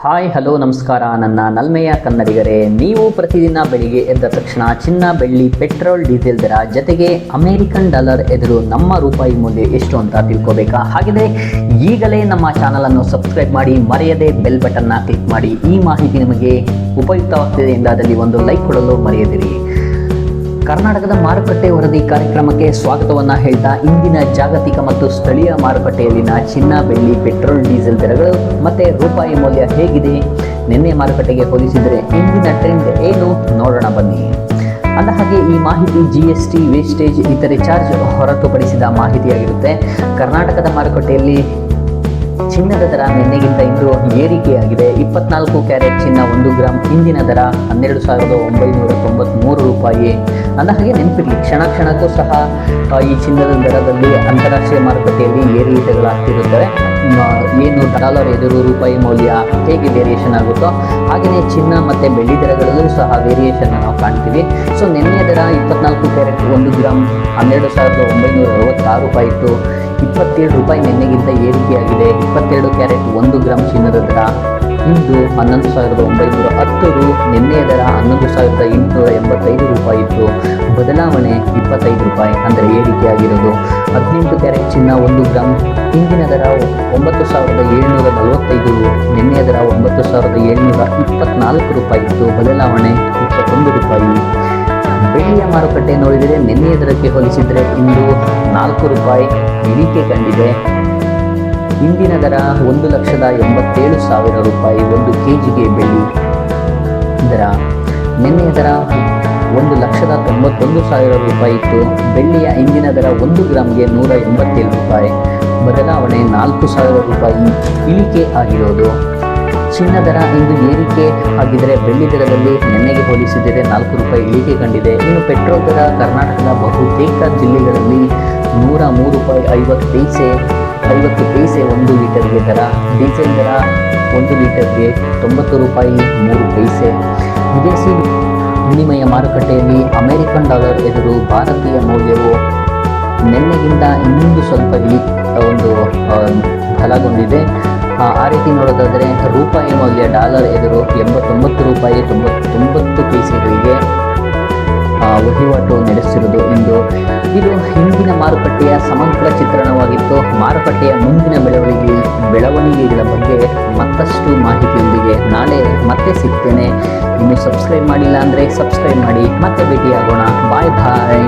Hi hello ನಮಸ್ಕಾರ ನನ್ನ ನಲ್ಮೆಯ ಕನ್ನಡಿಗರೇ. ನೀವು ಪ್ರತಿದಿನ ಬೆಳಿಗ್ಗೆ ಎದ್ದ ತಕ್ಷಣ ಚಿನ್ನ, ಬೆಳ್ಳಿ, ಪೆಟ್ರೋಲ್, ಡೀಸೆಲ್ ದರ ಜೊತೆಗೆ ಅಮೇರಿಕನ್ ಡಾಲರ್ ಎದುರು ನಮ್ಮ ರೂಪಾಯಿ ಮೌಲ್ಯ ಎಷ್ಟು ಅಂತ ತಿಳ್ಕೋಬೇಕಾ? ಹಾಗಿದ್ರೆ ಈಗಲೇ ನಮ್ಮ ಚಾನಲನ್ನು ಸಬ್ಸ್ಕ್ರೈಬ್ ಮಾಡಿ, ಮರೆಯದೆ ಬೆಲ್ ಬಟನ್ನ ಕ್ಲಿಕ್ ಮಾಡಿ. ಈ ಮಾಹಿತಿ ನಿಮಗೆ ಉಪಯುಕ್ತವಾಗ್ತಿದೆ ಎಂದಾದಲ್ಲಿ ಒಂದು ಲೈಕ್ ಕೊಡಲು ಮರೆಯದಿರಿ. ಕರ್ನಾಟಕದ ಮಾರುಕಟ್ಟೆ ವರದಿ ಕಾರ್ಯಕ್ರಮಕ್ಕೆ ಸ್ವಾಗತವನ್ನು ಹೇಳ್ತಾ, ಇಂದಿನ ಜಾಗತಿಕ ಮತ್ತು ಸ್ಥಳೀಯ ಮಾರುಕಟ್ಟೆಯಲ್ಲಿನ ಚಿನ್ನ, ಬೆಳ್ಳಿ, ಪೆಟ್ರೋಲ್, ಡೀಸೆಲ್ ದರಗಳು ಮತ್ತು ರೂಪಾಯಿ ಮೌಲ್ಯ ಹೇಗಿದೆ, ನಿನ್ನೆ ಮಾರುಕಟ್ಟೆಗೆ ಹೋಲಿಸಿದರೆ ಇಂದಿನ ಟ್ರೆಂಡ್ ಏನು ನೋಡೋಣ ಬನ್ನಿ. ಅಂದ ಹಾಗೆ ಈ ಮಾಹಿತಿ GST, ವೇಸ್ಟೇಜ್, ಇತರೆ ಚಾರ್ಜ್ ಹೊರತುಪಡಿಸಿದ ಮಾಹಿತಿಯಾಗಿರುತ್ತೆ. ಕರ್ನಾಟಕದ ಮಾರುಕಟ್ಟೆಯಲ್ಲಿ ಚಿನ್ನದ ದರ ನಿನ್ನೆಗಿಂತ ಇಂದು ಏರಿಕೆಯಾಗಿದೆ. 24 ಕ್ಯಾರೆಟ್ ಚಿನ್ನ 1 ಗ್ರಾಮ್ ಇಂದಿನ ದರ 12,993 ರೂಪಾಯಿ. ಅಂದ ಹಾಗೆ ನೆನಪಿರಲಿ, ಕ್ಷಣಕ್ಕೂ ಸಹ ಈ ಚಿನ್ನದ ದರದಲ್ಲಿ ಅಂತಾರಾಷ್ಟ್ರೀಯ ಮಾರುಕಟ್ಟೆಯಲ್ಲಿ ಏರಿಳಿತಗಳಾಗ್ತಿರುತ್ತವೆ. ಏನು ಡಾಲರ್ ಎದುರು ರೂಪಾಯಿ ಮೌಲ್ಯ ಹೇಗೆ ವೇರಿಯೇಷನ್ ಆಗುತ್ತೋ ಹಾಗೆಯೇ ಚಿನ್ನ ಮತ್ತು ಬೆಳ್ಳಿ ದರಗಳಲ್ಲೂ ಸಹ ವೇರಿಯೇಷನ್ ನಾವು ಕಾಣ್ತೀವಿ. ಸೊ ನಿನ್ನೆಯ ದರ 24 ಕ್ಯಾರೆಟ್ 1 ಗ್ರಾಮ್ 12,966 ರೂಪಾಯಿ ಇತ್ತು. 27 ರೂಪಾಯಿ ನಿನ್ನೆಗಿಂತ ಏರಿಕೆಯಾಗಿದೆ. 22 ಕ್ಯಾರೆಟ್ 1 ಗ್ರಾಮ್ ಚಿನ್ನದ ದರ ಇಂದು 11,910 ರು. ನಿನ್ನೆಯ ದರ 11,885 ರೂಪಾಯಿ ಇತ್ತು. ಬದಲಾವಣೆ 25 ರೂಪಾಯಿ, ಅಂದರೆ ಏರಿಕೆಯಾಗಿರೋದು. 18 ಕ್ಯಾರೆಟ್ ಚಿನ್ನ 1 ಗ್ರಾಮ್ ಇಂದಿನ ದರ 9,745 ರು. ನಿನ್ನೆಯ ದರ 9,724 ರೂಪಾಯಿ ಇತ್ತು. ಬದಲಾವಣೆ 21 ರೂಪಾಯಿ. ಬೆಳ್ಳಿಯ ಮಾರುಕಟ್ಟೆ ನೋಡಿದರೆ ನಿನ್ನೆಯ ದರಕ್ಕೆ ಹೋಲಿಸಿದರೆ ಇಂದು 4 ರೂಪಾಯಿ ಇಳಿಕೆ ಕಂಡಿದೆ. ಇಂದಿನ ದರ 1,87,000 ರೂಪಾಯಿ 1 kgಗೆ ಬೆಳ್ಳಿ ದರ. ನಿನ್ನೆಯ ದರ 1,91,000 ರೂಪಾಯಿ ಇತ್ತು. ಬೆಳ್ಳಿಯ ಇಂದಿನ ದರ 1 ಗ್ರಾಮ್ಗೆ 187 ರೂಪಾಯಿ. ಬದಲಾವಣೆ 4,000 ರೂಪಾಯಿ ಇಳಿಕೆ ಆಗಿರೋದು. ಚಿನ್ನ ದರ ಇಂದು ಏರಿಕೆ ಆಗಿದ್ದರೆ ಬೆಳ್ಳಿ ದರದಲ್ಲಿ ನಿನ್ನೆಗೆ ಹೋಲಿಸಿದರೆ 4 ರೂಪಾಯಿ ಇಳಿಕೆ ಕಂಡಿದೆ. ಇನ್ನು ಪೆಟ್ರೋಲ್ ದರ ಕರ್ನಾಟಕದ ಬಹುತೇಕ ಜಿಲ್ಲೆಗಳಲ್ಲಿ 103 ರೂಪಾಯಿ 50 ಪೈಸೆ 1 ಲೀಟರ್ಗೆ ದರ. ಡೀಸೆಲ್ ದರ 1 ಲೀಟರ್ಗೆ 90 ರೂಪಾಯಿ 3 ಪೈಸೆ. ವಿದೇಶಿ ವಿನಿಮಯ ಮಾರುಕಟ್ಟೆಯಲ್ಲಿ ಅಮೇರಿಕನ್ ಡಾಲರ್ ಎದುರು ಭಾರತೀಯ ಮೌಲ್ಯವು ನಿನ್ನೆಗಿಂತ ಇನ್ನೊಂದು ಸ್ವಲ್ಪ ಬಲಗೊಂಡಿದೆ. ಆ ರೀತಿ ನೋಡೋದಾದರೆ ರೂಪಾಯಿ ಮೌಲ್ಯ ಡಾಲರ್ ಎದುರು 89 ರೂಪಾಯಿ 99 ಪೈಸೆಗಳಿಗೆ ವಹಿವಾಟು ನಡೆಸಿರುವುದು ಎಂದು. ಇದು ಹಿಂದಿನ ಮಾರುಕಟ್ಟೆಯ ಸಮಗ್ರ ಚಿತ್ರಣವಾಗಿತ್ತು. ಮಾರುಕಟ್ಟೆಯ ಮುಂದಿನ ಬೆಳವಣಿಗೆಗಳ ಬಗ್ಗೆ ಮತ್ತಷ್ಟು ಮಾಹಿತಿಯೊಂದಿಗೆ ನಾಳೆ ಮತ್ತೆ ಸಿಗ್ತೇನೆ. ಇನ್ನು ಸಬ್ಸ್ಕ್ರೈಬ್ ಮಾಡಿಲ್ಲ ಅಂದರೆ ಸಬ್ಸ್ಕ್ರೈಬ್ ಮಾಡಿ. ಮತ್ತೆ ಭೇಟಿಯಾಗೋಣ. ಬಾಯ್ ಬಾಯ್.